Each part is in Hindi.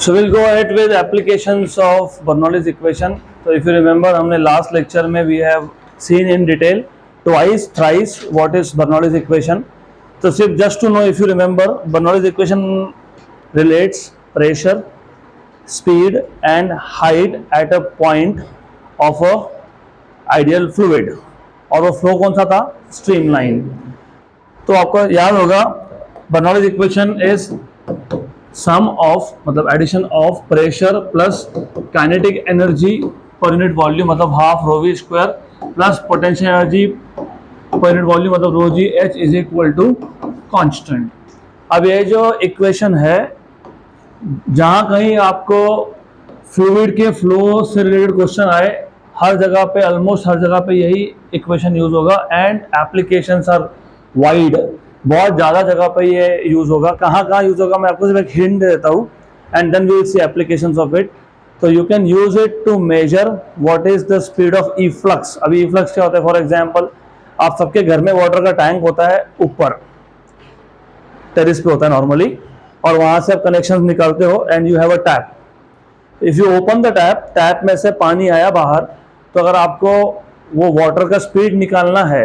So we'll go ahead with applications of Bernoulli's equation. So if you remember, हमने last lecture में we have seen in detail twice, thrice what is Bernoulli's equation. So सिर्फ just to know, if you remember, Bernoulli's equation relates pressure, speed and height at a point of a ideal fluid. और वो फ्लो कौन सा था? स्ट्रीमलाइन. तो आपको याद होगा Bernoulli's equation is sum of मतलब addition of pressure plus kinetic energy per unit volume मतलब half rho v square plus potential energy per unit volume मतलब rho g h is equal to constant. अब ये जो इक्वेशन है, जहां कहीं आपको फ्लूइड के फ्लो से रिलेटेड क्वेश्चन आए, हर जगह पे ऑलमोस्ट हर जगह पे यही इक्वेशन यूज होगा एंड एप्लीकेशंस आर वाइड. बहुत ज़्यादा जगह पे ये यूज़ होगा. कहाँ कहाँ यूज़ होगा मैं आपको सिर्फ एक हिंट देता हूँ and then we will see applications of it. तो you can use it to measure what is the speed of efflux. अभी ई फ्लक्स क्या होता है? फॉर एग्जांपल, आप सबके घर में वाटर का टैंक होता है, ऊपर टेरिस पे होता है नॉर्मली, और वहाँ से आप कनेक्शन निकालते हो and you have a tap. If you open the tap, tap में से पानी आया बाहर, तो अगर आपको वो वाटर का स्पीड निकालना है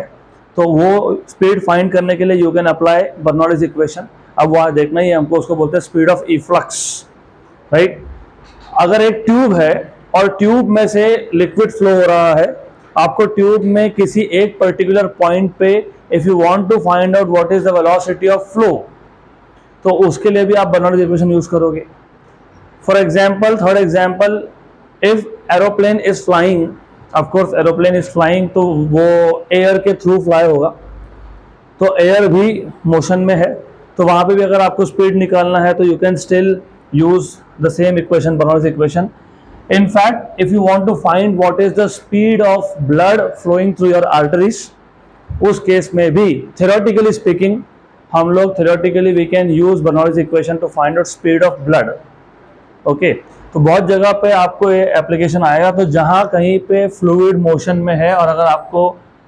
तो वो स्पीड फाइंड करने के लिए you can apply Bernoulli's equation. अब वहाँ देखना ही है हमको, उसको बोलते हैं speed of E flux, right. अगर एक ट्यूब है और ट्यूब में से लिक्विड फ्लो हो रहा है, आपको ट्यूब में किसी एक पर्टिकुलर पॉइंट पे if you want to find out what is the velocity of flow, तो उसके लिए भी आप बर्नौलीज इक्वेशन यूज करोगे. For example, third example, if aeroplane is flying, of course aeroplane is flying, तो वो एयर के थ्रू फ्लाई होगा, तो एयर भी मोशन में है, तो वहाँ पे भी अगर आपको स्पीड निकालना है तो you can still use the same equation, Bernoulli's equation. In fact, if you want to find what is the speed of blood flowing through your arteries, उस केस में भी थ्योरेटिकली स्पीकिंग हम लोग theoretically we can use Bernoulli's equation to find out speed of blood. Okay, तो बहुत जगह पे आपको ये एप्लीकेशन आएगा. तो जहाँ कहीं पे फ्लूइड मोशन में है और अगर आपको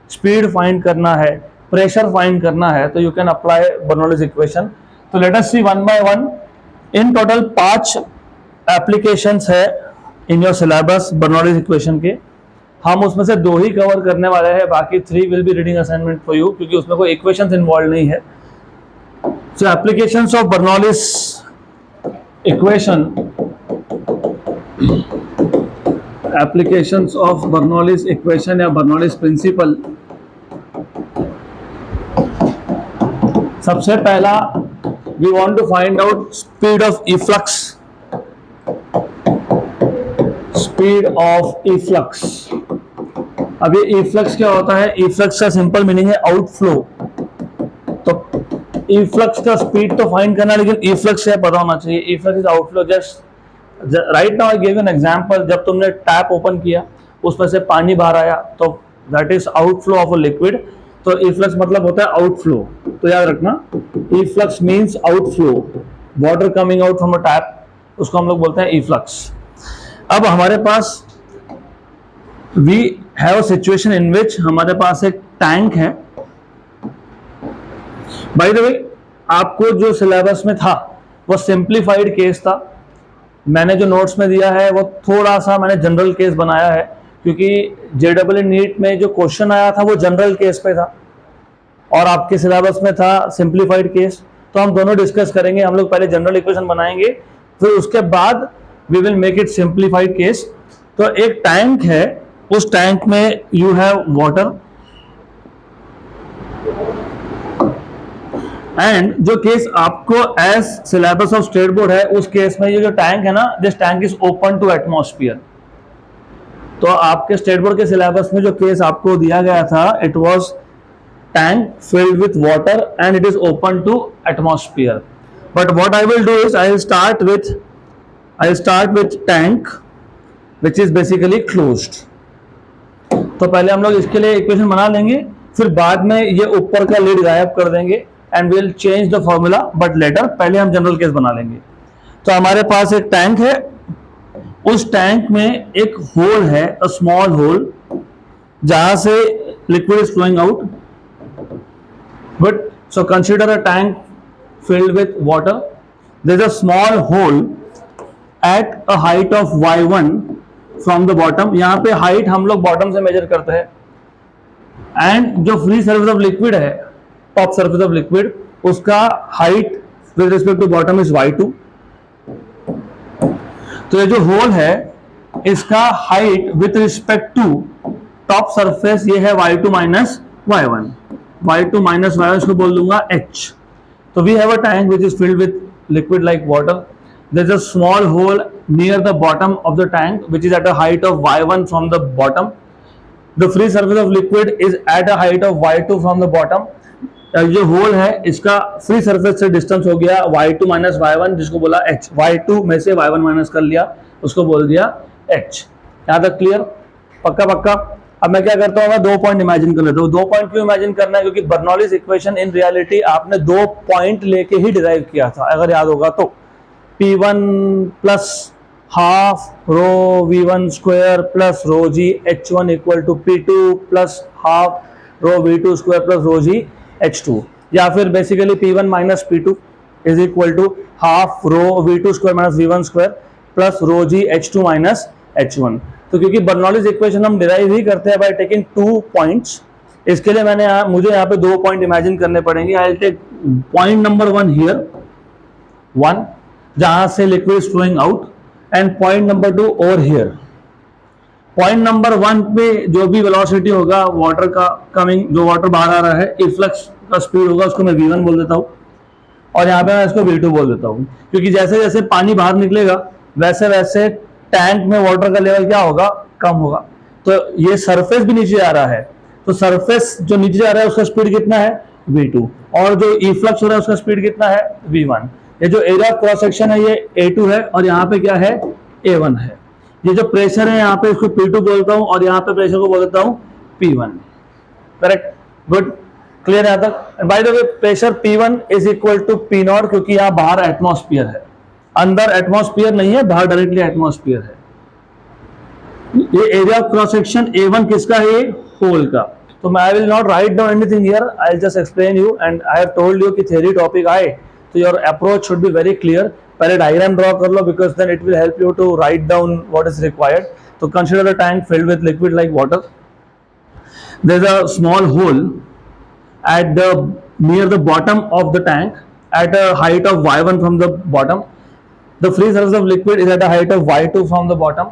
स्पीड फाइंड करना है, प्रेशर फाइंड करना है, तो you can apply Bernoulli's equation. तो let us see one by one. In total 5 applications है in your syllabus Bernoulli's equation के. हम उसमें से 2 ही कवर करने वाले हैं, बाकी 3 will be reading assignment for you, क्योंकि उसमें कोई इक्वेशंस इन्वॉल्व नहीं है. So applications of Bernoulli's equation, applications of Bernoulli's equation या Bernoulli's principle. सबसे पहला we want to find out speed of efflux. Speed of efflux. अब ये efflux क्या होता है? efflux का सिंपल मीनिंग है आउटफ्लो. तो efflux का स्पीड तो फाइंड करना, लेकिन efflux क्या पता होना चाहिए. efflux is outflow. Just right now I give an example. जब तुमने टैप ओपन किया, उसमें से पानी बाहर आया, तो that is outflow of a liquid. तो इफ्लक्स मतलब होता है आउटफ्लो. तो याद रखना, efflux means outflow, water coming out from a tap, उसको हम लोग बोलते हैं इफ्लक्स. अब हमारे पास we have a situation in which हमारे पास एक टैंक है. बाय द वे, आपको जो सिलेबस में था वो सिंप्लीफाइड केस था. मैंने जो नोट्स में दिया है वो थोड़ा सा मैंने जनरल केस बनाया है, क्योंकि जेडब्ल्यू नीट में जो क्वेश्चन आया था वो जनरल केस पे था और आपके सिलेबस में था सिंप्लीफाइड केस. तो हम दोनों डिस्कस करेंगे. हम लोग पहले जनरल इक्वेशन बनाएंगे, फिर उसके बाद we will make it simplified case. तो एक टैंक है, उस टैंक में यू हैव वाटर, एंड जो केस आपको as syllabus of state board है, उस केस में ये जो टैंक है ना, this tank is open to atmosphere. तो आपके स्टेट बोर्ड के सिलेबस में जो केस आपको दिया गया था, it was tank filled with water and it is open to atmosphere. But what I will do is I will start with tank which is basically closed. तो पहले हम लोग इसके लिए इक्वेशन बना लेंगे, फिर बाद में ये ऊपर का लिड गायब कर देंगे and we'll change the formula but later. पहले हम जनरल केस बना लेंगे. तो हमारे पास एक टैंक है, उस टैंक में एक होल है, a small hole, जहां से liquid is flowing out. But so consider a tank filled with water. There is a small hole at a height of y1 from the bottom, यहाँ पे हाइट हम लोग बॉटम से मेजर करते हैं, एंड जो फ्री सर्फेस ऑफ लिक्विड है, टॉप सर्फेस ऑफ लिक्विड, उसका height with respect to bottom is y2। तो ये जो होल है इसका height with respect to top surface ये है y2 minus y1, y2 minus y1 इसको बोल दूंगा h। तो we have a tank which is filled with liquid like water. There is a small hole near the bottom of the tank which is at a height of y1 from the bottom. The free surface of liquid is at a height of y2 from the bottom. जो होल है इसका फ्री सरफेस से डिस्टेंस हो गया y2 माइनस y1 जिसको बोला h, y2 में से y1 माइनस कर लिया उसको बोल दिया h। यहाँ तक क्लियर? पक्का पक्का। अब मैं क्या करता हूँ, मैं 2 पॉइंट इमेजिन कर लेता हूँ। 2 पॉइंट क्यों इमेजिन करना है? क्योंकि बर्नौलीज इक्वेशन इन रियलिटी आपने 2 पॉइंट लेके ही डिराइव किया था, अगर याद होगा तो। P1 plus half rho V1 square plus rho ji H1 equal to P2 plus half rho V2 square plus rho g H2, या फिर basically P1 minus P2 is equal to half rho V2 square minus V1 square plus rho g H2 minus H1। तो क्योंकि बर्नौलीज इक्वेशन हम डिराइव ही करते हैं बाय टेकिंग 2 पॉइंट्स, इसके लिए मुझे यहाँ पे 2 पॉइंट इमेजिन करने पड़ेंगे। I will take point number 1 here, 1 जहां से liquid is flowing out, and point number 2 over here. Point number 1 पे जो भी वेलोसिटी होगा वाटर का कमिंग, जो वाटर बाहर आ रहा है, इफ्लक्स का स्पीड होगा उसको मैं v1 बोल देता हूँ, और यहाँ पे मैं इसको v2 बोल देता हूँ। क्योंकि जैसे जैसे पानी बाहर निकलेगा वैसे वैसे टैंक में वाटर का लेवल क्या होगा, कम होगा। तो ये सरफेस भी नीचे आ रहा है, तो सरफेस जो नीचे जा रहा है उसका स्पीड कितना है, v2, और जो इफ्लक्स हो रहा है उसका स्पीड कितना है, v1। ये जो एरिया ऑफ क्रॉस सेक्शन है ये a2 है, और यहाँ पे क्या है, a1 है। ये जो प्रेशर है यहाँ पे इसको P2 बोलता हूँ, और यहाँ पे प्रेशर को बोल देता हूँ P1। करेक्ट, गुड, क्लियर यहाँ तक? By the way pressure P1 is equal to P0, क्योंकि यहाँ बाहर एटमॉस्फेयर है, अंदर एटमॉस्फेयर नहीं है, बाहर डायरेक्टली एटमॉस्फेयर है। ये area of cross section A1 किसका है, होल का। तो मैं I will not write down anything here, I will just explain you, and I have told you कि थ्योरी टॉपिक आए तो your approach should be very clear. पहले डायग्राम ड्रॉ कर लो, because then it will help you to write down what is required. तो consider the tank filled with liquid like water, there is a small hole at the near the bottom of the tank at a height of y1 from the bottom. The free surface of liquid is at a height of y2 from the bottom.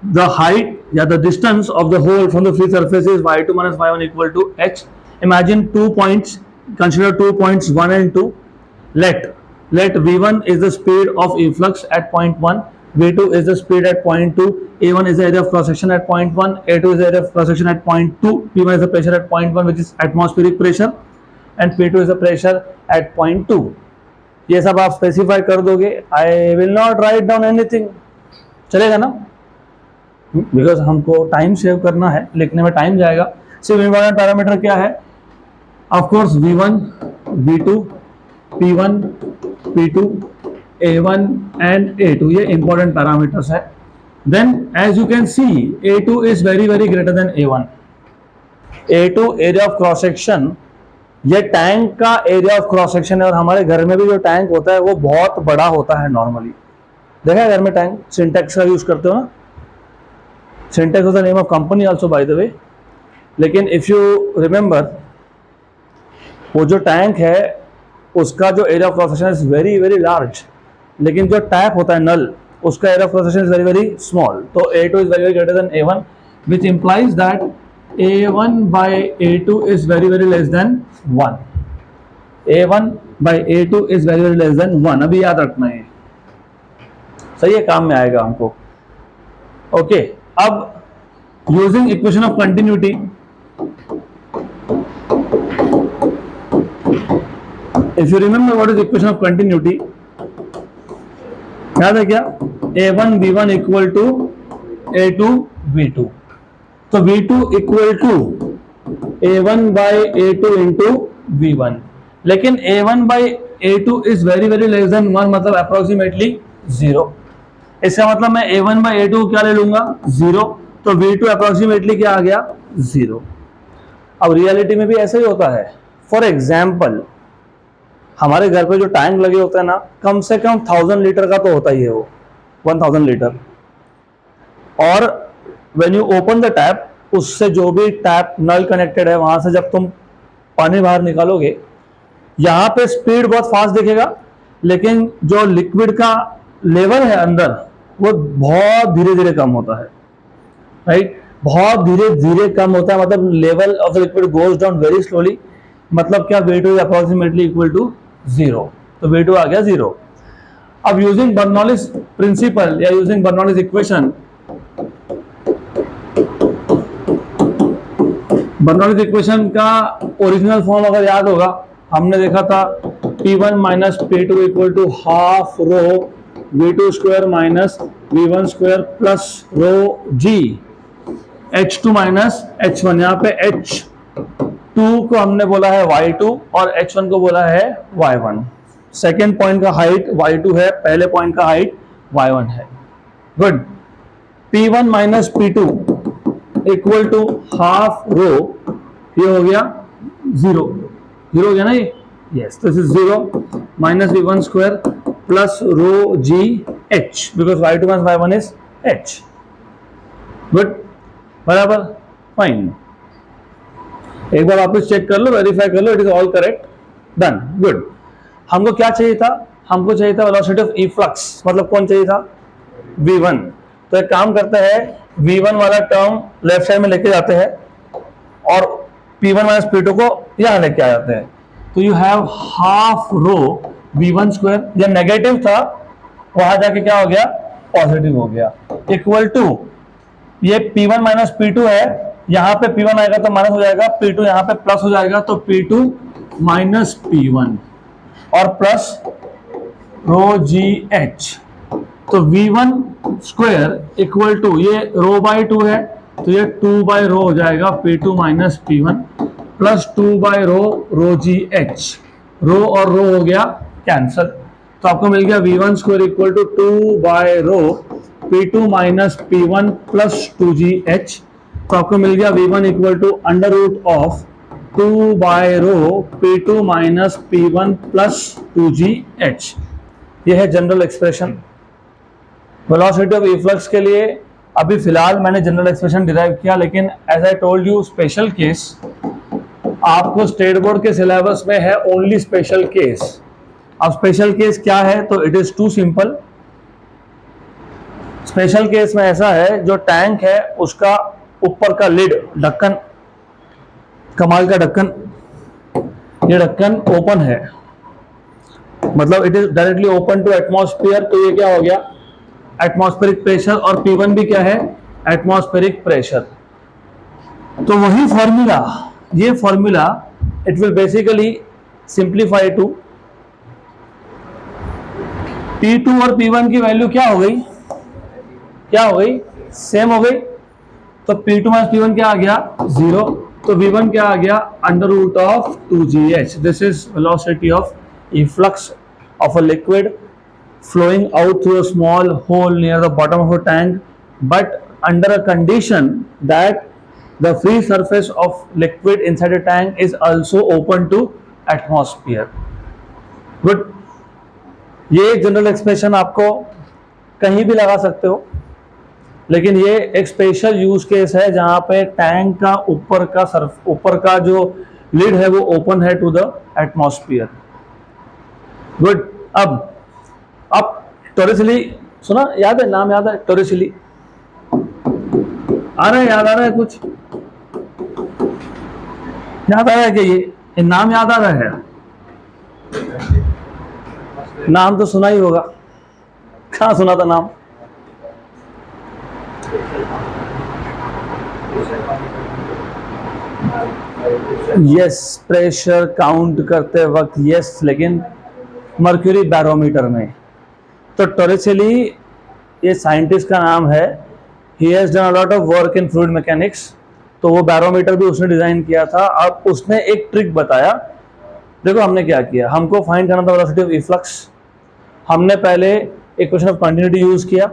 The height, the distance of the hole from the free surface is y2 minus y1 equal to h. Imagine 2 points, consider 2 points 1 and 2. Let v1 is the speed of efflux at point 1, v2 is the speed at point 2, a1 is the area of cross section at point 1, a2 is the area of cross section at point 2, p1 is the pressure at point 1 which is atmospheric pressure, and p2 is the pressure at point 2. ये सब आप स्पेसिफाई कर दोगे। आई will not write down anything, चलेगा ना? बिकॉज हमको टाइम सेव करना है, लिखने में टाइम जाएगा। सिर्फ इंपॉर्टेंट पैरामीटर क्या है, of course v1, v2, p1, p2, a1 and a2, ये important parameters है। Then as you can see a2 is very greater than a1। a2 area of cross section, ये टैंक का एरिया ऑफ क्रॉस सेक्शन है, और हमारे घर में भी जो टैंक होता है वो बहुत बड़ा होता है नॉर्मली। देखा है घर में टैंक, सिंटेक्स का यूज करते हो ना, syntax is the name of company also by the way. लेकिन इफ यू रिमेंबर, वो जो टैंक है उसका जो area of cross section is very large, लेकिन जो टैप होता है नल, उसका area of cross section is very small. तो a2 is very greater than a1, which implies that a1 by a2 is very less than 1। a1 by a2 is very less than 1। अभी याद रखना है, सही है, काम में आएगा हमको। ओके, अब using equation of continuity, if you remember what is equation of continuity, याद है क्या, a1 v1 equal to a2 v2। तो v2 equal to a1 by a2 into v1, लेकिन a1 by a2 is very less than 1, मतलब अप्रोक्सीमेटली 0। इसका मतलब मैं a1 बाई a2 क्या ले लूंगा, 0। तो v2 अप्रोक्सीमेटली क्या आ गया, 0। अब रियलिटी में भी ऐसा ही होता है। फॉर एग्जाम्पल, हमारे घर पे जो टैंक लगे होते हैं ना, कम से कम 1000 लीटर का तो होता ही है वो। 1000 लीटर। और when you open the tap, उससे जो भी टैप नल कनेक्टेड है वहां से जब तुम पानी बाहर निकालोगे, यहाँ पे स्पीड बहुत फास्ट दिखेगा, लेकिन जो लिक्विड का लेवल है अंदर वो बहुत धीरे धीरे कम होता है, राइट? बहुत धीरे धीरे कम होता है, मतलब level of the liquid goes down very slowly. मतलब क्या, V2 is approximately equal to 0, तो V2 आ गया 0। अब यूजिंग बर्नौलीज प्रिंसिपल या using Bernoulli's equation, Bernoulli's equation का ओरिजिनल फॉर्म अगर याद होगा, हमने देखा था P1 minus P2 equal to half rho V2 square minus V1 square plus rho G H2 minus H1। यहाँ पे H2 को हमने बोला है Y2 और H1 को बोला है Y1। सेकेंड पॉइंट का हाइट Y2 है, पहले पॉइंट का हाइट Y1 है। Good. P1 minus P2 equal to half rho, ये हो गया 0, 0 हो गया ना ये, yes, this is 0 minus V1 square plus rho G H, because Y2 minus Y1 is H। Good, बराबर, फाइन। एक बार वापस चेक कर लो, वेरीफाई कर लो, it is all correct, done, good. हमको क्या चाहिए था? हमको चाहिए था वेलोसिटी ऑफ इफ्लक्स, मतलब कौन चाहिए था? V1। तो एक काम करते हैं, V1 वाला टर्म लेफ्ट साइड में लेके जाते हैं और P1 माइनस P2 को यहां लेके आ जाते हैं। तो you have half rho V1 square, या नेगेटिव था वहां जाके क्या हो गया? पॉजिटिव हो गया, इक्वल टू ये P1 माइनस P2 है, यहां पे P1 आएगा तो माइनस हो जाएगा, P2 यहां पे प्लस हो जाएगा, तो P2 माइनस P1 और प्लस रो GH। तो V1 स्क्वायर इक्वल टू, ये रो बाय 2 है तो ये 2 बाय रो हो जाएगा, P2 minus P1 plus 2 by rho GH। Rho और रो हो गया कैंसल, तो आपको मिल गया V1 square equal to 2 by rho P2 minus P1 plus 2GH। तो आपको मिल गया V1 equal to under root of 2 by rho P2 minus P1 plus 2GH। यह है general expression velocity of efflux के लिए। अभी फिलहाल मैंने जनरल एक्सप्रेशन डिराइव किया, लेकिन as I told you, special case आपको स्टेट बोर्ड के सिलेबस में है, ओनली स्पेशल केस। अब स्पेशल केस क्या है? तो it is too simple. Special case में ऐसा है, जो टैंक है उसका ऊपर का लिड, ढक्कन, कमाल का ढक्कन, ये ढक्कन ओपन है, मतलब it is directly open to atmosphere. तो ये क्या हो गया? एटमॉस्फेरिक प्रेशर, और P1 भी क्या है? Atmospheric pressure. तो वही फॉर्मूला, ये formula it will basically simplify to P2 और P1 की वैल्यू क्या हो गई? क्या हो गई? सेम हो गई। तो P2 माइनस P1 क्या आ गया? 0। तो V1 क्या आ गया? Under root of 2GH। This is velocity of efflux of a liquid flowing out through a small hole near the bottom of a tank, but under a condition that the free surface of liquid inside a tank is also open to atmosphere. Good. ये जनरल एक्सप्रेशन आपको कहीं भी लगा सकते हो, लेकिन ये एक स्पेशल यूज केस है जहां पे टैंक का ऊपर का जो लिड है वो ओपन है टू द एटमॉस्फेयर। गुड। अब टोरिसिली सुना, याद है? नाम याद है? टोरिसिली आ रहा है? याद आ रहा है? कुछ याद आ रहा है कि ये नाम याद आ रहा है? नाम तो सुना ही होगा, कहाँ सुना था नाम? यस, प्रेशर काउंट करते वक्त यस, लेकिन मर्क्यूरी बैरोमीटर में। तो टोरिसेली ये साइंटिस्ट का नाम है, he has done a lot of work in fluid mechanics. तो वो बैरोमीटर भी उसने डिजाइन किया था। अब उसने एक ट्रिक बताया। देखो हमने क्या किया, हमको फाइंड करना था वेलोसिटी ऑफ इफ्लक्स। हमने पहले इक्वेशन ऑफ कंटिन्यूटी यूज किया,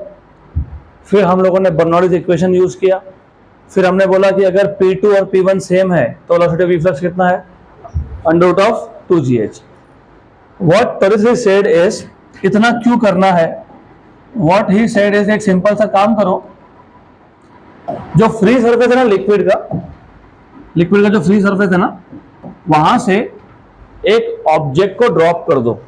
फिर हम लोगों ने बर्नौलीज इक्वेशन यूज किया, फिर हमने बोला कि अगर P2 और P1 सेम है तो वेलोसिटी ऑफ इफ्लक्स कितना है? Under root of 2GH। What Torricelli said is, इतना क्यों करना है? व्हाट ही सेड इज, एक सिंपल सा काम करो, जो फ्री सरफेस है ना लिक्विड का जो फ्री सरफेस है ना, वहां से एक ऑब्जेक्ट को ड्रॉप कर दो।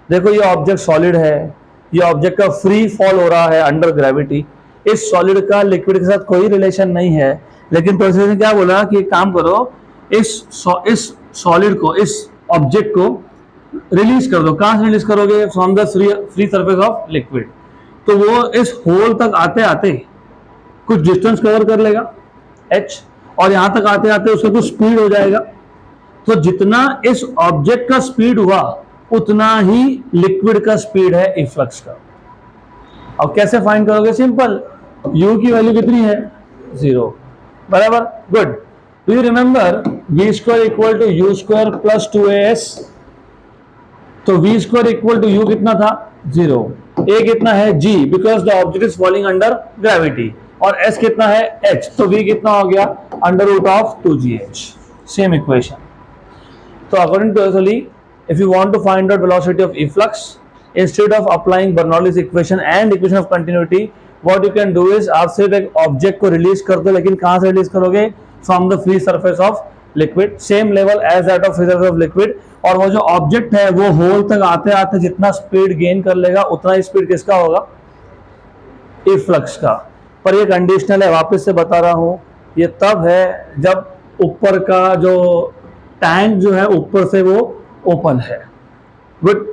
देखो ये ऑब्जेक्ट सॉलिड है, ये ऑब्जेक्ट का फ्री फॉल हो रहा है अंडर ग्रेविटी, इस सॉलिड का लिक्विड के साथ कोई रिलेशन नहीं है, लेकिन प्रोफेसर ने क्या बोला कि एक काम करो, इस सॉलिड को, इस ऑब्जेक्ट को रिलीज कर दो। कहां से रिलीज करोगे? From the free surface of liquid. तो वो इस होल तक आते आते कुछ डिस्टेंस कवर कर लेगा h, और यहां तक आते आते उसका कुछ स्पीड हो जाएगा। तो जितना इस ऑब्जेक्ट का स्पीड हुआ उतना ही लिक्विड का स्पीड है इफ्लक्स का। अब कैसे फाइंड करोगे? सिंपल, u की वैल्यू कितनी है? 0, बराबर, good. Do you remember v square equal to u square plus 2as? तो v square equal to u कितना था? 0। a कितना है? g, because the object is falling under gravity, और s कितना है? h, तो v कितना हो गया? Under root of 2gh। Same equation. तो अकॉर्डिंग टू एसोली, if you want to find out velocity of efflux, instead of applying Bernoulli's equation and equation of continuity, what you can do is आप सिर्फ एक ऑब्जेक्ट को रिलीज कर दो, लेकिन कहां से रिलीज करोगे? From the free surface of liquid, same level as that of free surface of liquid. और वो जो ऑब्जेक्ट है वो होल तक आते आते जितना स्पीड गेन कर लेगा उतना ही स्पीड किसका होगा? इफ्लक्स का। पर ये कंडीशनल है, वापस से बता रहा हूं, ये तब है जब ऊपर का जो टैंक जो है ऊपर से वो ओपन है। गुड।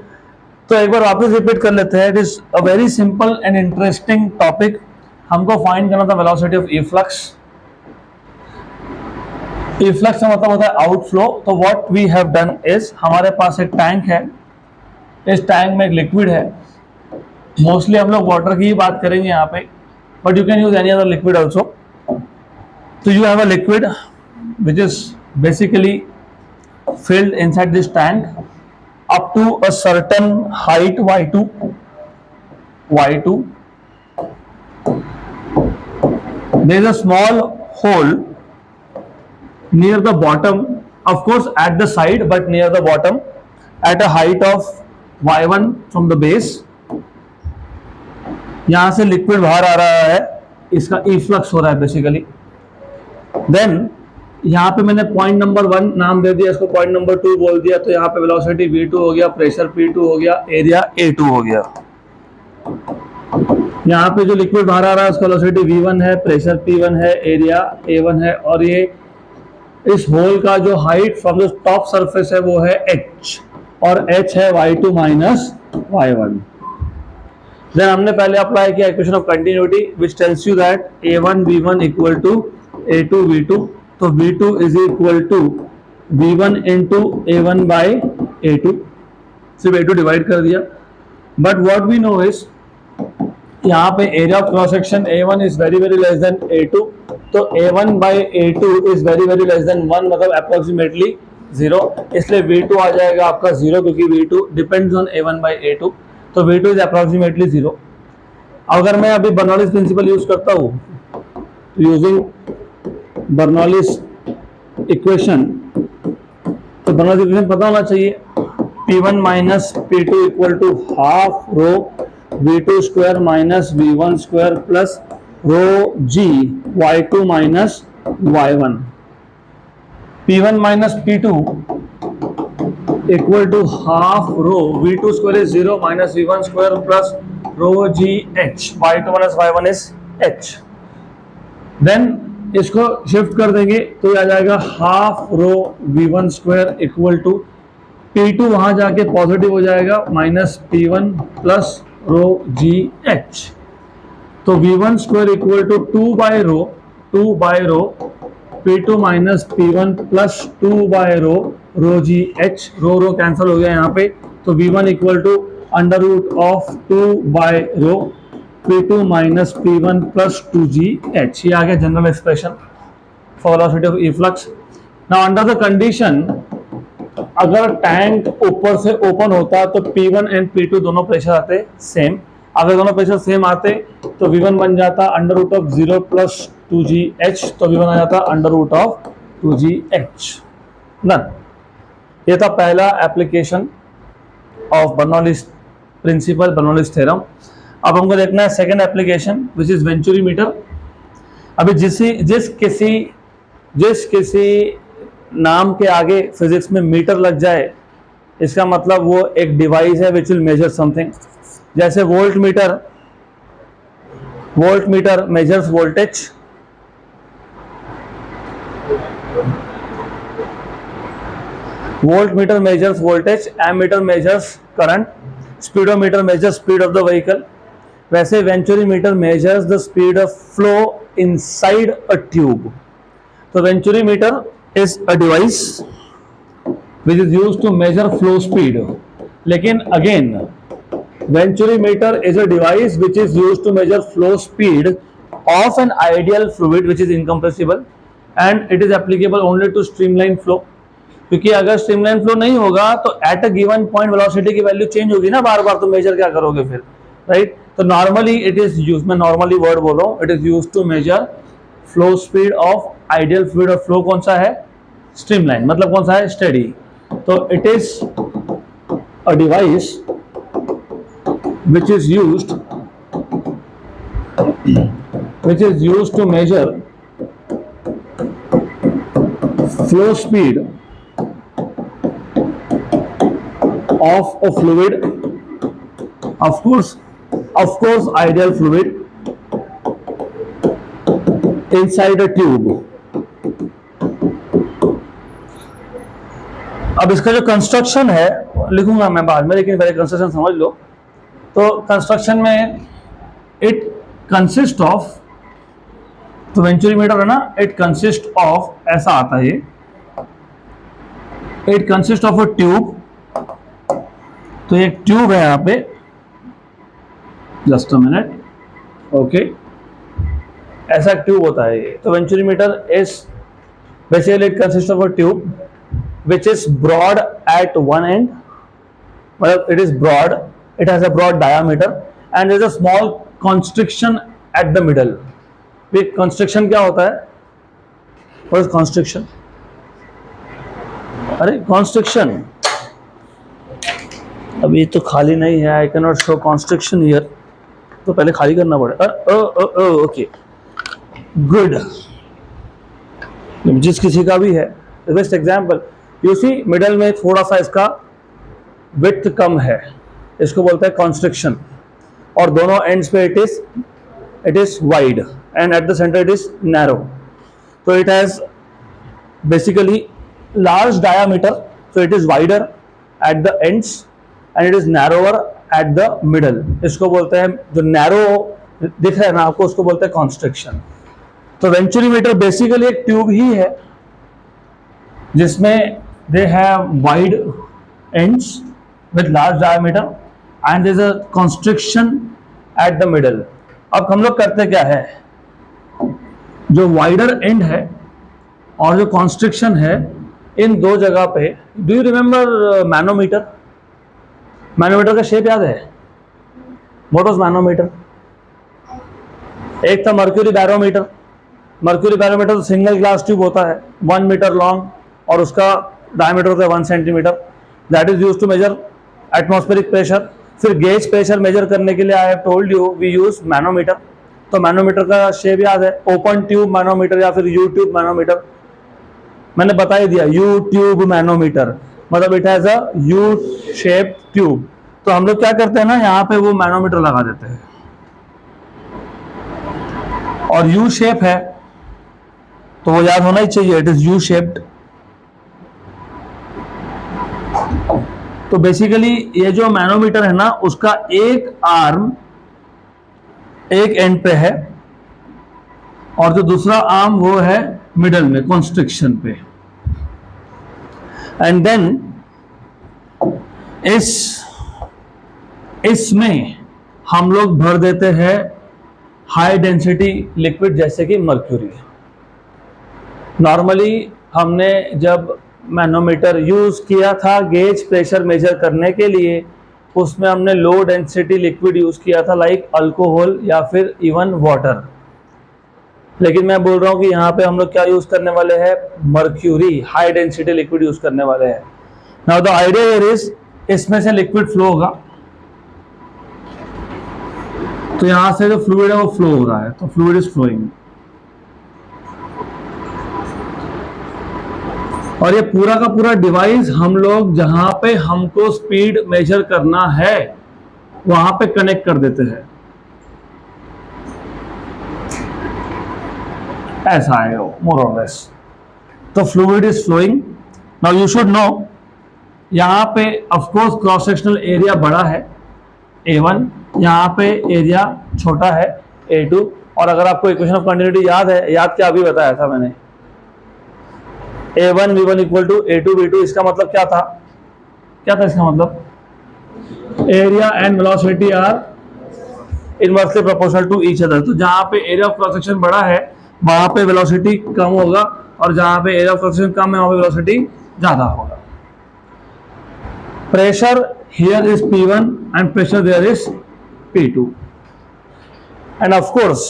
तो एक बार वापस रिपीट कर लेते हैं। It is a very simple and interesting topic. हमको फाइंड करना था वेलोसिटी ऑफ इफ्लक्स। इफ्लक्स का मतलब होता है आउटफ्लो। तो what we have done is, हमारे पास एक टैंक है, इस टैंक में एक लिक्विड है। मोस्टली हम लोग वाटर की ही बात करेंगे यहाँ पे, but you can use any other liquid also. तो you have a liquid which is basically filled inside this tank up to a certain height y2. There is a small hole near the bottom, of course at the side, but near the bottom, at a height of y1 from the base. यहां से लिक्विड बाहर आ रहा है, इसका इफ्लक्स हो रहा है बेसिकली। देन यहाँ पे मैंने पॉइंट नंबर 1 नाम दे दिया, इसको पॉइंट नंबर 2 बोल दिया। तो यहाँ पे वेलोसिटी v2 हो गया, प्रेशर p2 हो गया, एरिया a2 हो गया। यहाँ पे जो लिक्विड बाहर आ रहा है उसका वेलोसिटी v1 है, प्रेशर p1 है, एरिया a1 है, और ये इस होल का जो height from the top surface है वो है h, और h है y2 माइनस y1। देन हमने पहले अप्लाई किया equation of continuity which tells you that a1 v1 equal to a2 v2। तो v2 is equal to v1 into a1 by a2, सिर्फ a2 डिवाइड कर दिया। But what we know is, यहाँ पे area of cross section a1 is very very less than a2, तो a1 by a2 is very very less than 1, मतलब अप्रोक्सीमेटली 0, इसलिए v2 आ जाएगा आपका 0, क्योंकि v2 depends on a1 by a2, तो v2 इज अप्रोक्सीमेटली 0। अगर मैं अभी बर्नौलीज प्रिंसिपल यूज करता हूँ, यूजिंग बर्नौलीज इक्वेशन, तो बर्नौलीज इक्वेशन पता होना चाहिए, P1 minus P2 equal to half rho V2 square minus V1 square plus rho G Y2 minus Y1। P1 minus P2 equal to half rho V2 square is 0 minus V1 square plus rho G H, Y2 minus Y1 is H। Then इसको शिफ्ट कर देंगे तो आ जाएगा half rho v1 square equal to P2 वहां जाके पॉजिटिव हो जाएगा माइनस P1 प्लस रो GH। तो v1 square equal to 2 by rho P2 minus P1 plus 2 by rho GH। Rho cancel हो गया यहाँ पे, तो v1 equal to under root of 2 by rho P2 minus P1 plus 2GH। ये आ गया general expression for velocity of efflux. Now under the condition, अगर टैंक ऊपर से ओपन होता तो P1 एंड P2 दोनों प्रेशर आते सेम। अगर दोनों प्रेशर सेम आते तो V1 बन जाता under root of 0 plus 2GH, तो V1 आ जाता under root of 2GH। Done. ये था पहला application of Bernoulli's principle, Bernoulli's theorem. अब हमको देखना है second application which is venturi meter. अभी जिस किसी नाम के आगे फिजिक्स में मीटर लग जाए, इसका मतलब वो एक डिवाइस है विच विल मेजर समथिंग। जैसे volt meter measures voltage, voltmeter measures voltage, ammeter measures current, speedometer measures speed of the vehicle. वैसे venturi meter measures the speed of flow inside a tube. तो venturi meter is a device which is used to measure flow speed. लेकिन again venturi meter is a device which is used to measure flow speed of an ideal fluid which is incompressible and it is applicable only to streamline flow. क्योंकि अगर स्ट्रीमलाइन फ्लो नहीं होगा तो at a given point velocity की वैल्यू चेंज होगी ना बार बार, तो मेजर क्या करोगे फिर, राइट। तो नॉर्मली इट इज यूज, मैं नॉर्मली वर्ड बोल रहा हूँ, it is use to measure flow speed of ideal fluid. और फ्लो कौन सा है, स्ट्रीमलाइन, मतलब कौन सा है, स्टेडी। तो it is a device which is used to measure flow speed of a fluid, of course ideal fluid inside a tube. अब इसका जो कंस्ट्रक्शन है लिखूंगा मैं बाद में, लेकिन पहले कंस्ट्रक्शन समझ लो। तो कंस्ट्रक्शन में इट कंसिस्ट ऑफ, तो वेंचुरी मीटर है ना, इट कंसिस्ट ऑफ, ऐसा आता है ये, it consist of a tube. तो एक ट्यूब है यहाँ पे, जस्ट अ मिनट, ओके, ऐसा ट्यूब होता है ये। तो venturi meter is basically it consist of a tube which is broad at one end, मतलब it is broad, it has a broad diameter and there is a small constriction at the middle. Constriction क्या होता है, व्हाट इज कॉन्स्ट्रिक्शन, अरे कॉन्स्ट्रिक्शन अभी तो खाली नहीं है, I can not show constriction here, तो पहले खाली करना पड़ेगा। ओके गुड, जिस किसी का भी है। Best example you see, middle में थोड़ा सा इसका विड्थ कम है, इसको बोलते हैं कॉन्स्ट्रिक्शन, और दोनों एंड्स पे it is wide and at the centre it is narrow. तो it has basically large diameter, so it is wider at the ends and it is narrower at the middle. इसको बोलते हैं, जो नैरो दिख रहा है ना आपको, उसको बोलते हैं कॉन्स्ट्रिक्शन। तो वेंचुरी मीटर बेसिकली एक ट्यूब ही है जिसमें they have wide ends with large diameter and there is a constriction at the middle. अब हम लोग करते क्या है, जो वाइडर एंड है और जो कॉन्स्ट्रिक्शन है, इन दो जगह पे, do you remember manometer? Manometer का शेप याद है? What was manometer? एक था मर्क्यूरी बैरोमीटर। मर्क्यूरी बैरोमीटर तो सिंगल ग्लास ट्यूब होता है 1 मीटर लॉन्ग और उसका डायमीटर होता है 1 centimetre. That is used to measure atmospheric pressure. फिर गेज प्रेशर मेजर करने के लिए I have told you we use manometer. तो मैनोमीटर का शेप याद है, ओपन ट्यूब मैनोमीटर या फिर यू ट्यूब मैनोमीटर। मैंने बता ही दिया, यू ट्यूब मैनोमीटर मतलब it has a U shape tube. तो हम लोग क्या करते हैं ना, यहाँ पे वो मैनोमीटर लगा देते हैं और यू शेप है तो वो याद होना ही चाहिए, इट इज यू शेप्ड। तो बेसिकली ये जो मैनोमीटर है ना, उसका एक आर्म एक एंड पे है और जो दूसरा आर्म वो है मिडल में कॉन्स्ट्रिक्शन पे। एंड देन इसमें हम लोग भर देते हैं हाई डेंसिटी लिक्विड जैसे कि मर्क्यूरी। नॉर्मली हमने जब मैनोमीटर यूज किया था गेज प्रेशर मेजर करने के लिए, उसमें हमने लो डेंसिटी लिक्विड यूज किया था लाइक अल्कोहल या फिर इवन वाटर। लेकिन मैं बोल रहा हूँ कि यहाँ पे हम लोग क्या यूज करने वाले हैं, mercury high density liquid use करने वाले हैं। Now the idea here is, इसमें से लिक्विड फ्लो होगा तो यहां से जो फ्लूइड है वो फ्लो हो रहा है, तो फ्लूइड इज फ्लोइंग। और ये पूरा का पूरा डिवाइस हम लोग जहां पे हमको स्पीड मेजर करना है वहां पे कनेक्ट कर देते हैं। ऐसा है वो मोर और लेस। तो fluid is flowing. Now you should know, यहाँ पे of course cross sectional area बड़ा है A1, यहाँ पे एरिया छोटा है A2। और अगर आपको इक्वेशन ऑफ कंटिन्यूटी याद है, याद क्या अभी बताया था मैंने, A1 V1 equal to A2 V2। इसका मतलब क्या था, क्या था इसका मतलब, area and velocity are inversely proportional to each other. तो जहां पे एरिया ऑफ क्रॉस सेक्शन बड़ा है वहां पे वेलोसिटी कम होगा, और जहां पे एरिया ऑफ क्रॉस सेक्शन कम है वहां पे वेलोसिटी ज्यादा होगा। Pressure here is P1 and pressure there is P2। And of course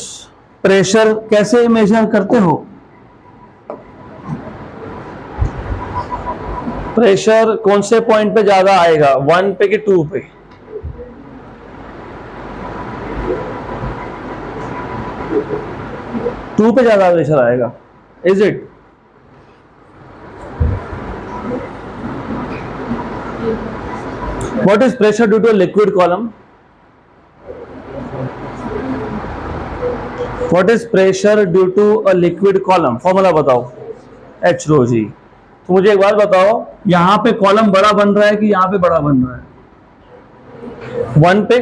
pressure कैसे मेजर करते हो, प्रेशर कौन से पॉइंट पे ज्यादा आएगा, 1 पे कि 2 पे? टू पे ज्यादा प्रेशर आएगा, is it? What is pressure due to a liquid column? What is pressure due to a liquid column? Formula बताओ, H रो जी। तो मुझे एक बात बताओ, यहां पे कॉलम बड़ा बन रहा है कि यहां पे बड़ा बन रहा है? 1 पे।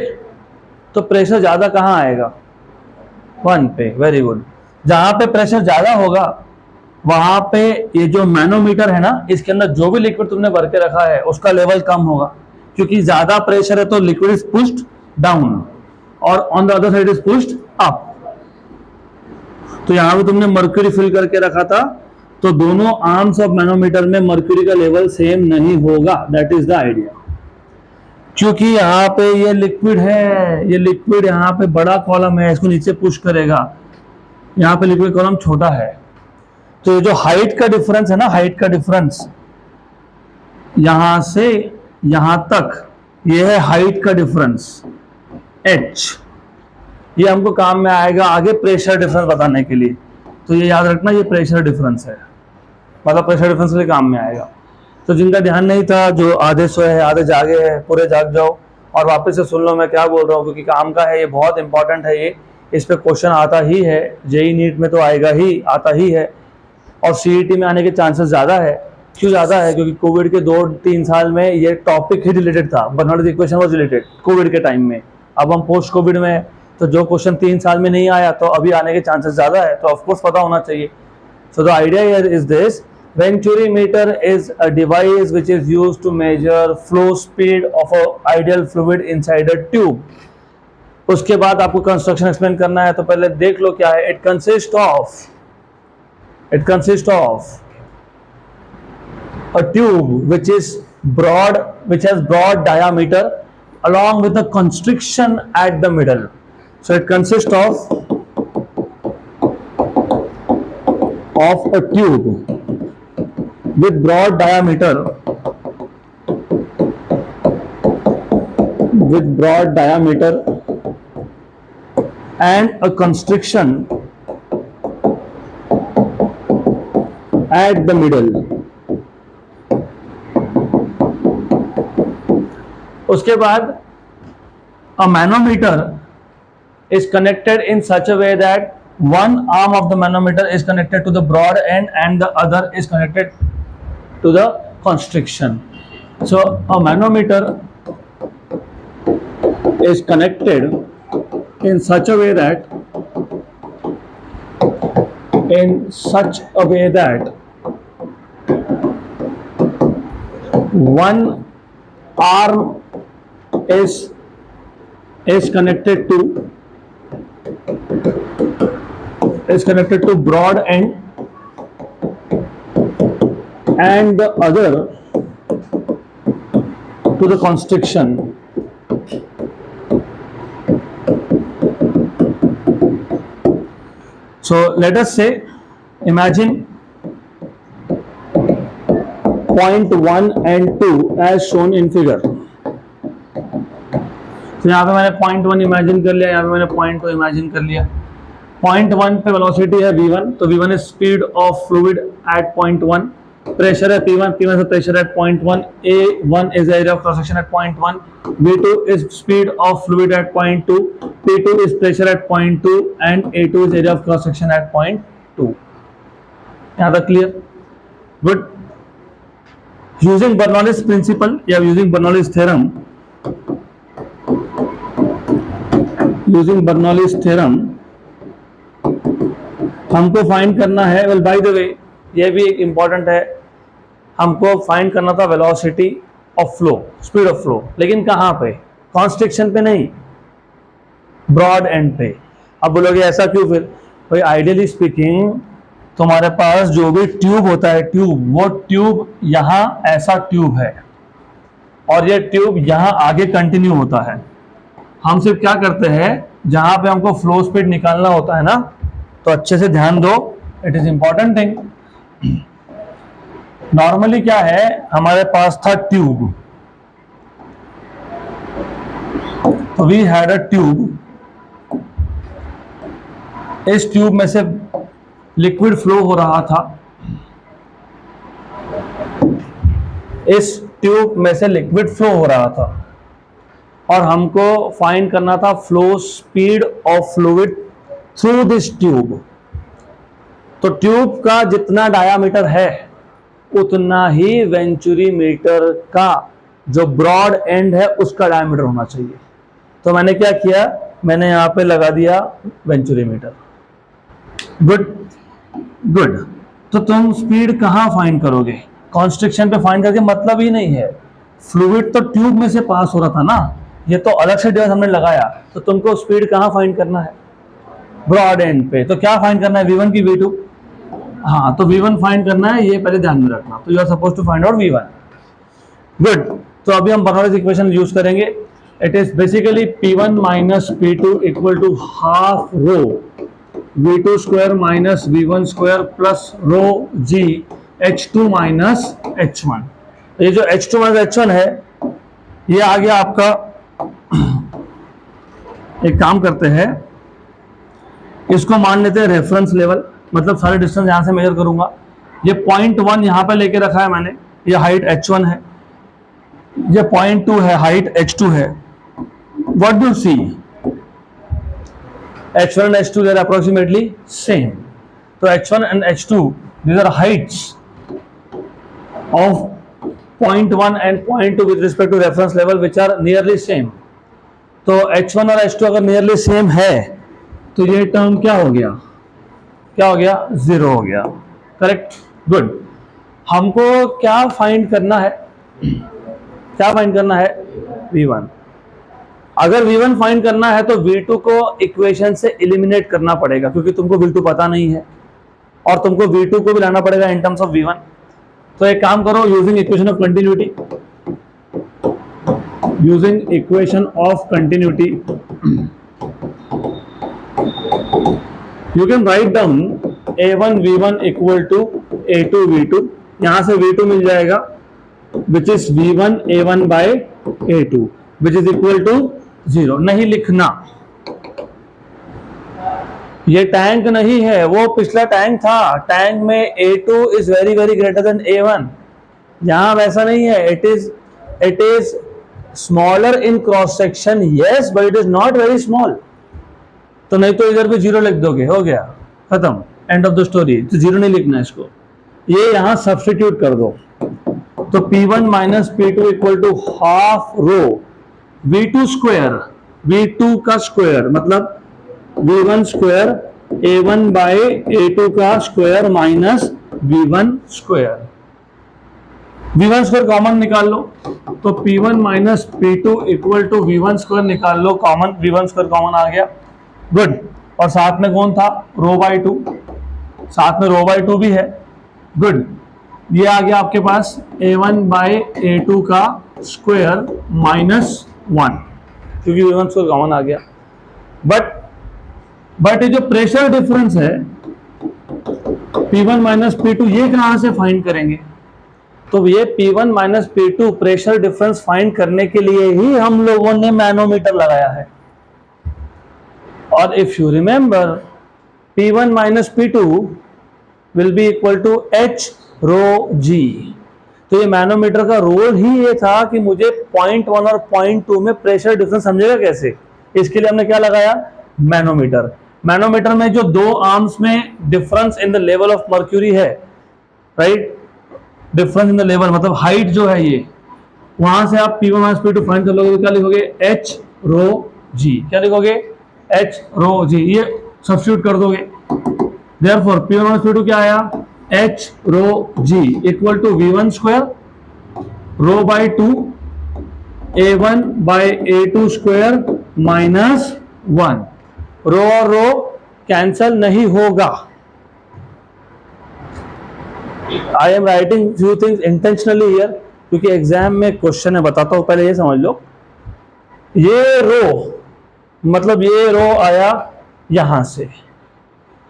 तो प्रेशर ज्यादा कहां आएगा, 1 पे। Very good. जहां पे प्रेशर ज्यादा होगा वहां पे ये जो मैनोमीटर है ना, इसके अंदर जो भी लिक्विड तुमने भर के रखा है उसका लेवल कम होगा, क्योंकि ज्यादा प्रेशर है तो लिक्विड इज पुश्ड डाउन और on the other side is pushed up. तो यहां पे तुमने मर्क्यूरी फिल करके रखा था, तो दोनों आर्म्स ऑफ मैनोमीटर में मर्क्यूरी का लेवल सेम नहीं होगा। That is the idea. क्योंकि यहाँ पे ये लिक्विड है, ये लिक्विड यहाँ पे बड़ा कॉलम है, इसको नीचे पुश करेगा, यहाँ पे लिक्विड कॉलम छोटा है। तो ये जो हाइट का डिफरेंस है ना, हाइट का डिफरेंस यहां से यहां तक, ये है हाइट का डिफरेंस H। ये हमको काम में आएगा आगे प्रेशर डिफरेंस बताने के लिए। तो ये याद रखना, ये प्रेशर डिफरेंस है, मतलब प्रेशर डिफरेंस के लिए काम में आएगा। तो जिनका ध्यान नहीं था, जो आधे सोए हैं आधे जागे हैं, पूरे जाग जाओ और वापस से सुन लो मैं क्या बोल रहा हूँ, क्योंकि काम का है, ये बहुत इंपॉर्टेंट है। ये इस पे क्वेश्चन आता ही है, जेई नीट में तो आएगा ही, आता ही है, और सीईटी में आने के चांसेस ज़्यादा है। क्यों ज़्यादा है? क्योंकि कोविड के 2-3 साल में ये टॉपिक ही रिलेटेड था, Bernoulli's equation was related Covid के टाइम में। अब हम पोस्ट कोविड में, तो जो क्वेश्चन 3 साल में नहीं आया तो अभी आने के चांसेस ज़्यादा है, तो ऑफकोर्स पता होना चाहिए। So the idea here is this, Venturimeter is a device which is used to measure flow speed of a ideal fluid inside a tube. उसके बाद आपको कंस्ट्रक्शन एक्सप्लेन करना है, तो पहले देख लो क्या है। It consists of a tube which is broad, which has broad diameter along with a constriction at the middle. So it consists of a tube with broad diameter and a constriction at the middle. उसके बाद a manometer is connected in such a way that one arm of the manometer is connected to the broad end and the other is connected to the constriction. So a manometer is connected in such a way that one arm is connected to broad end and the other to the constriction. So let us say, imagine point 1 and 2 as shown in figure. तो यहाँ पे मैंने पॉइंट 1 इमेजिन कर लिया, यहाँ पे मैंने पॉइंट 2 इमेजिन कर लिया। पॉइंट 1 पे वेलोसिटी है v1, तो v1 is speed of fluid at point 1। Pressure है p1, p1 से pressure at point 1, a1 is area of cross section at point 1, v2 is speed of fluid at point 2, p2 is pressure at point 2 and a2 is area of cross section at point 2। यहाँ तक clear? Good. Using Bernoulli's principle या using Bernoulli's theorem, using Bernoulli's theorem हमको फाइंड करना है, वेल बाय द वे ये भी एक इंपॉर्टेंट है, हमको फाइंड करना था velocity of flow, speed of flow, लेकिन कहाँ पे? कॉन्स्ट्रिक्शन पे नहीं, ब्रॉड एंड पे। अब बोलोगे ऐसा क्यों? फिर भाई आइडियली स्पीकिंग तुम्हारे पास जो भी ट्यूब होता है, ट्यूब, वो ट्यूब यहाँ ऐसा ट्यूब है और ये ट्यूब यहाँ आगे कंटिन्यू होता है। हम सिर्फ क्या करते हैं, जहां पे हमको फ्लो स्पीड निकालना होता है ना, तो अच्छे से ध्यान दो, it is important thing. Normally क्या है, हमारे पास था ट्यूब, तो वी हैड अ ट्यूब, इस ट्यूब में से लिक्विड फ्लो हो रहा था, इस ट्यूब में से लिक्विड फ्लो हो रहा था और हमको फाइंड करना था flow speed of fluid through this tube. तो ट्यूब का जितना डायामीटर है उतना ही वेंचुरी मीटर का जो ब्रॉड एंड है उसका डायामीटर होना चाहिए। तो मैंने क्या किया, मैंने यहां पे लगा दिया वेंचुरी मीटर। Good good. तो तुम स्पीड कहां फाइंड करोगे? कॉन्स्ट्रिक्शन पे फाइंड करके मतलब ही नहीं है, फ्लूइड तो ट्यूब में से पास हो रहा था ना, ये तो अलग से डिवाइस हमने लगाया, तो तुमको स्पीड कहां फाइंड करना है? ब्रॉड एंड पे। तो क्या फाइंड करना है, v1 की v2? हाँ, तो v1 फाइंड करना है, ये पहले ध्यान में रखना। तो you are suppose to find out v1। Good. तो अभी हम बर्नौलीज इक्वेशन यूज करेंगे। It is basically p1 minus p2 equal to half rho v2 square minus v1 square plus rho g h2 minus h1। ये जो h2 माइनस h1 है, ये आ गया आपका। एक काम करते हैं, इसको मान लेते हैं रेफरेंस लेवल, मतलब सारे डिस्टेंस यहां से मेजर करूंगा। ये पॉइंट 1 यहां पे लेके रखा है मैंने, ये हाइट h1 है, ये पॉइंट 2 है, हाइट h2 है। What do you see? h1 and h2 they are approximately same. तो h1 and h2 these are heights of point 1 and point 2 with respect to reference level which are nearly same. तो h1 और h2 अगर nearly same है तो ये टर्म क्या हो गया? क्या हो गया? जीरो हो गया। करेक्ट। गुड। हमको क्या फाइंड करना है? क्या फाइंड करना है? v1। अगर v1 फाइंड करना है तो v2 को इक्वेशन से एलिमिनेट करना पड़ेगा, क्योंकि तुमको v2 पता नहीं है और तुमको v2 को भी लाना पड़ेगा इन टर्म्स ऑफ v1। तो एक काम करो, using equation of continuity, using equation of continuity you can write down a1 v1 equal to a2 v2। यहां से v2 मिल जाएगा which is v1 a1 by a2 which is equal to 0। नहीं लिखना, ये टैंक नहीं है, वो पिछला टैंक था। टैंक में a2 is very very greater than a1। यहां वैसा नहीं है, it is smaller in cross section, yes, but it is not very small. तो नहीं तो इधर भी 0 लिख दोगे, हो गया, खत्म, एंड ऑफ द स्टोरी। तो 0 नहीं लिखना इसको, ये यहां सब्स्टिट्यूट कर दो। तो p1 minus p2 equal to half rho v2 square, v2 का स्क्वायर मतलब v1 square a1 by a2 का square minus v1 square. v1 square common निकाल लो, तो p1 minus p2 equal to v1 square निकाल लो, कॉमन v1 स्क्वायर कॉमन आ गया। गुड। और साथ में कौन था? रो बाय 2, साथ में रो बाय 2 भी है। गुड। ये आ गया आपके पास a1 बाय a2 का स्क्वायर माइनस 1, क्योंकि v1 स्क्वायर कॉमन आ गया। बट ये जो प्रेशर डिफरेंस है p1 माइनस p2, ये कहां से फाइंड करेंगे? तो ये P1 minus P2 pressure difference find करने के लिए ही हम लोगों ने मैनोमीटर लगाया है। और if you remember P1 minus P2 will be equal to H rho G। तो ये मैनोमीटर का रोल ही ये था कि मुझे पॉइंट 1 और पॉइंट 2 में प्रेशर डिफरेंस समझेगा कैसे, इसके लिए हमने क्या लगाया, मैनोमीटर। मैनोमीटर में जो दो आर्म्स में difference in the level of mercury है, right, difference in the level मतलब हाइट जो है ये, वहां से आप P1 माइनस P2 फाइंड कर लोगे तो क्या लिखोगे, H रो G। क्या लिखोगे, H रो G, ये सब्स्टिट्यूट कर दोगे। देयरफॉर P1 माइनस P2 क्या आया, H rho G equal to V1 square rho by 2 A1 by A2 square minus 1। Rho और रो कैंसल नहीं होगा। I am writing few things intentionally here, क्योंकि एग्जाम में क्वेश्चन है, बताता हूं, पहले ये समझ लो। ये रो मतलब ये रो आया यहां से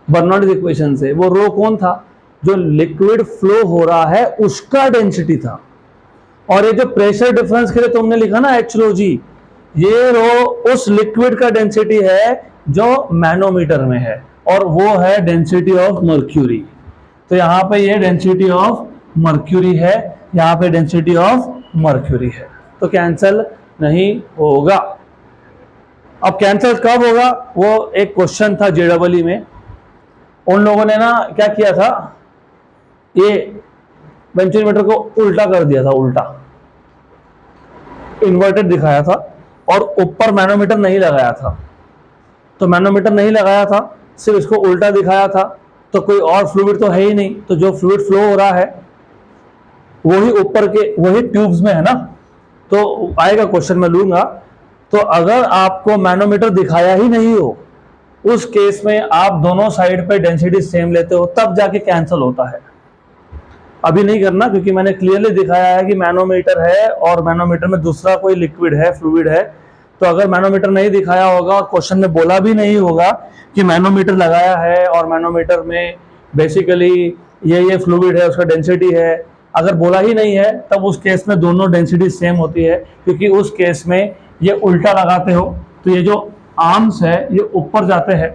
बर्नौलीज इक्वेशन से, वो रो कौन था, जो लिक्विड फ्लो हो रहा है उसका डेंसिटी था। और ये जो प्रेशर डिफरेंस के लिए तुमने लिखा ना H रो G, ये रो उस लिक्विड का डेंसिटी है जो मैनोमीटर में है, और वो है डेंसिटी ऑफ मर्क्यूरी। तो यहां पे ये डेंसिटी ऑफ मर्क्यूरी है, यहां पे डेंसिटी ऑफ मर्क्यूरी है, तो कैंसल नहीं होगा। अब कैंसल कब होगा, वो एक क्वेश्चन था JEE में, उन लोगों ने ना क्या किया था, ये बेंचोमीटर को उल्टा कर दिया था, उल्टा इन्वर्टेड दिखाया था, और ऊपर मैनोमीटर नहीं लगाया था। तो मैनोमीटर नहीं लगाया था, सिर्फ इसको उल्टा दिखाया था, तो कोई और फ्लूइड तो है ही नहीं, तो जो फ्लूइड फ्लो हो रहा है वही ऊपर के वही ट्यूब्स में है ना, तो आएगा क्वेश्चन में लूंगा। तो अगर आपको मैनोमीटर दिखाया ही नहीं हो, उस केस में आप दोनों साइड पे डेंसिटी सेम लेते हो, तब जाके कैंसिल होता है। अभी नहीं करना, क्योंकि मैंने क्लियरली दिखाया है कि मैनोमीटर है और मैनोमीटर में दूसरा कोई लिक्विड है, फ्लूइड है। तो अगर मैनोमीटर नहीं दिखाया होगा और क्वेश्चन में बोला भी नहीं होगा कि मैनोमीटर लगाया है और मैनोमीटर में बेसिकली ये फ्लूइड है, उसका डेंसिटी है, अगर बोला ही नहीं है, तब उस केस में दोनों डेंसिटी सेम होती है, क्योंकि उस केस में ये उल्टा लगाते हो तो ये जो आर्म्स है ये ऊपर जाते हैं,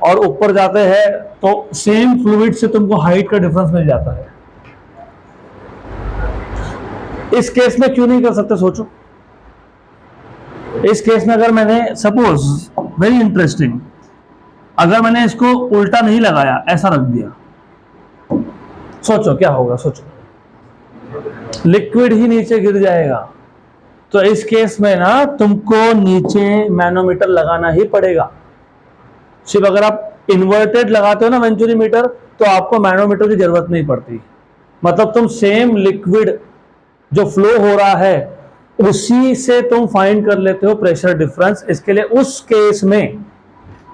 और ऊपर जाते हैं तो सेम फ्लूइड से तुमको हाइट का डिफरेंस मिल जाता है। इस केस में क्यों नहीं कर सकते, सोचो। इस केस में अगर मैंने सपोज, वेरी इंटरेस्टिंग, अगर मैंने इसको उल्टा नहीं लगाया, ऐसा रख दिया, सोचो क्या होगा, सोचो, लिक्विड ही नीचे गिर जाएगा। तो इस केस में ना तुमको नीचे मैनोमीटर लगाना ही पड़ेगा। सिर्फ अगर आप इन्वर्टेड लगाते हो ना वेंचुरीमीटर, तो आपको मैनोमीटर की जरूरत नहीं पड़ती। मतलब तुम सेम लिक्विड जो फ्लो हो रहा है उसी से तुम फाइंड कर लेते हो प्रेशर डिफरेंस। इसके लिए उस केस में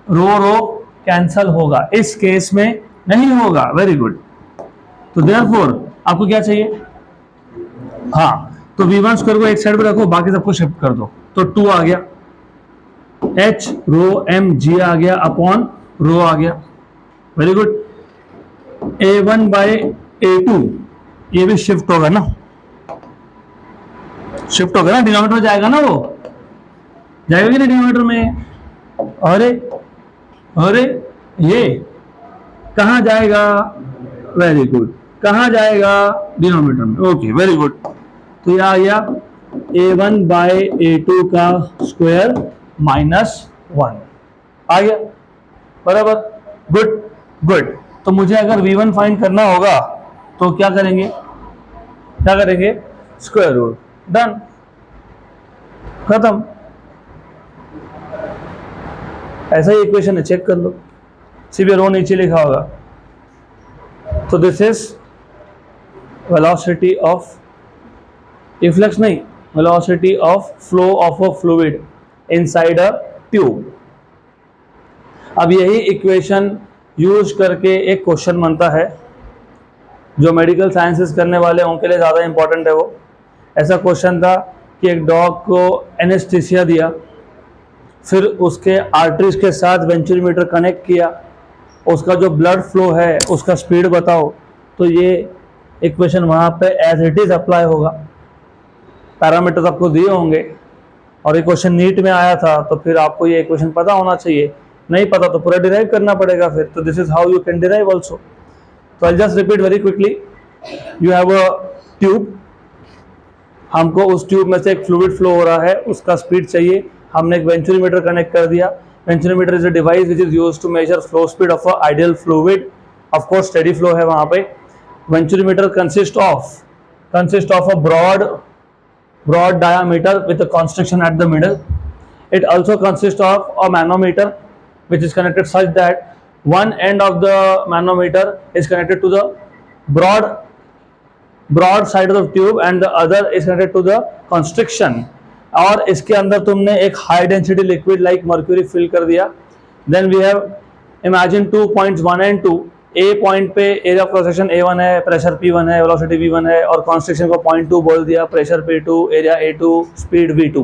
रो रो कैंसल होगा, इस केस में नहीं होगा। Very good. तो देयरफॉर आपको क्या चाहिए, हाँ, तो V1 स्क्वायर को एक साइड पे रखो, बाकी सबको शिफ्ट कर दो, तो 2 आ गया, H रो M G आ गया अपॉन रो आ गया। Very good. A1 by A2 ये भी शिफ्ट होगा ना, शिफ्ट होगा ना, डिनोमिनेटर में जाएगा ना, वो जाएगा कि नहीं डिनोमिनेटर में। अरे अरे ये कहां जाएगा, वेरी गुड, कहां जाएगा, डिनोमिनेटर में। Okay, very good. तो यह आ गया A1 बाई A2 का स्क्वायर माइनस 1 आ गया, बराबर, गुड गुड। तो मुझे अगर V1 फाइंड करना होगा तो क्या करेंगे, क्या करेंगे, स्क्वायर रूट, डन, खत्म। ऐसा ही इक्वेशन है, चेक कर लो, सिर्फ रो नीचे लिखा होगा। तो this is velocity of reflex, नहीं, velocity of flow of a fluid inside a tube. अब यही इक्वेशन यूज करके एक क्वेश्चन बनता है जो मेडिकल साइंसेस करने वाले हैं उनके लिए ज़्यादा इंपॉर्टेंट है। वो ऐसा क्वेश्चन था कि एक डॉग को एनेस्थीसिया दिया, फिर उसके आर्टरीज के साथ वेंचुरीमीटर कनेक्ट किया, उसका जो ब्लड फ्लो है उसका स्पीड बताओ। तो ये इक्वेशन वहाँ पे एज इट इज अप्लाई होगा, पैरामीटर्स आपको दिए होंगे, और ये क्वेश्चन नीट में आया था तो फिर आपको ये इक्वेशन पता होना चाहिए, नहीं पता तो पूरा डिराइव करना पड़ेगा फिर। तो this is how you can derive also. तो I just repeat very quickly, you have a tube, हमको उस ट्यूब में से एक फ्लूइड फ्लो हो रहा है, उसका स्पीड चाहिए, हमने एक वेंचुरीमीटर कनेक्ट कर दिया। Venturi meter is a device which is used to measure flow speed of a ideal fluid, of course steady flow है वहां पे। Venturi meter consist of a broad diameter with a constriction at the middle. It also consists of a manometer which is connected such that one end of the manometer is connected to the broad side of the tube and the other is connected to the constriction. और इसके अंदर तुमने एक high density liquid like mercury fill कर दिया। Then we have imagine 2 points 1 and 2। A point पे area of cross section A1 है, प्रेशर P1 है, वेलोसिटी V1 है, और कॉन्स्ट्रिक्शन को 0.2 बोल दिया, pressure P2, area A2, speed V2,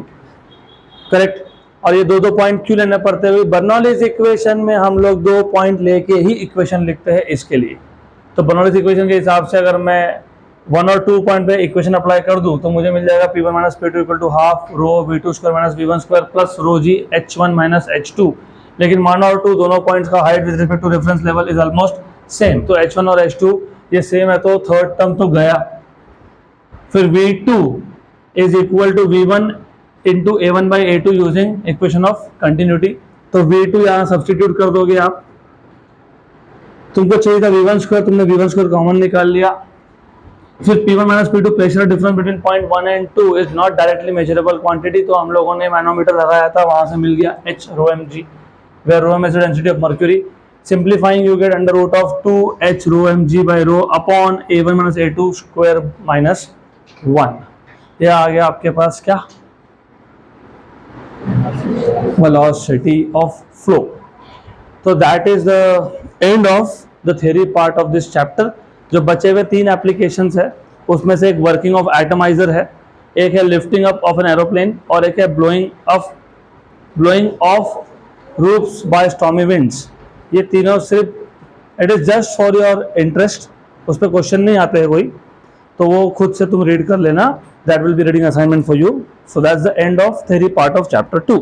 correct. और ये दो पॉइंट क्यों लेने पड़ते हैं? बर्नौलीज इक्वेशन में हम लोग 2 पॉइंट लेके ही इक्वेशन लिखते हैं इसके लिए। तो बर्नौलीज इक्वेशन के हिसाब से अगर मैं 1 और 2 पॉइंट पे इक्वेशन अप्लाई कर दूं तो मुझे मिल जाएगा P1 minus P2 equal to half rho V2 square minus V1 square plus rho ji H1 minus H2। लेकिन 1 और 2 दोनों पॉइंट्स का height with respect to reference level is almost same, तो H1 और H2 ये सेम है, तो थर्ड टर्म तो गया। फिर V2 is equal to V1 into A1 by A2 using equation of continuity. तो V2 यहाँ सब्सटीट्यूट कर दोगे आप, तुमको चाहिए था V1 स्क्वायर, तुमने V1 स्क्वायर कॉमन निकाल लिया। फिर P1 minus P2 pressure difference between point 1 and 2 is not directly measurable quantity, तो हम लोगों ने मैनोमीटर लगाया था, वहां से मिल गया H rho mg, where rho m is the density of mercury. Simplifying you get under root of 2h rho mg by rho upon A1 minus A2 square minus 1। ये आ गया आपके पास क्या? Velocity of flow। तो that is the end of the theory part of this chapter। जो बचे हुए 3 एप्लीकेशंस है उसमें से एक वर्किंग ऑफ एटमाइजर है, एक है lifting up of an aeroplane, और एक है blowing of roofs by stormy winds. ये तीनों सिर्फ it is just for your interest, उस पर क्वेश्चन नहीं आते हैं कोई, तो वो खुद से तुम रीड कर लेना, that will be reading assignment for you. So that's the end of theory part of chapter 2।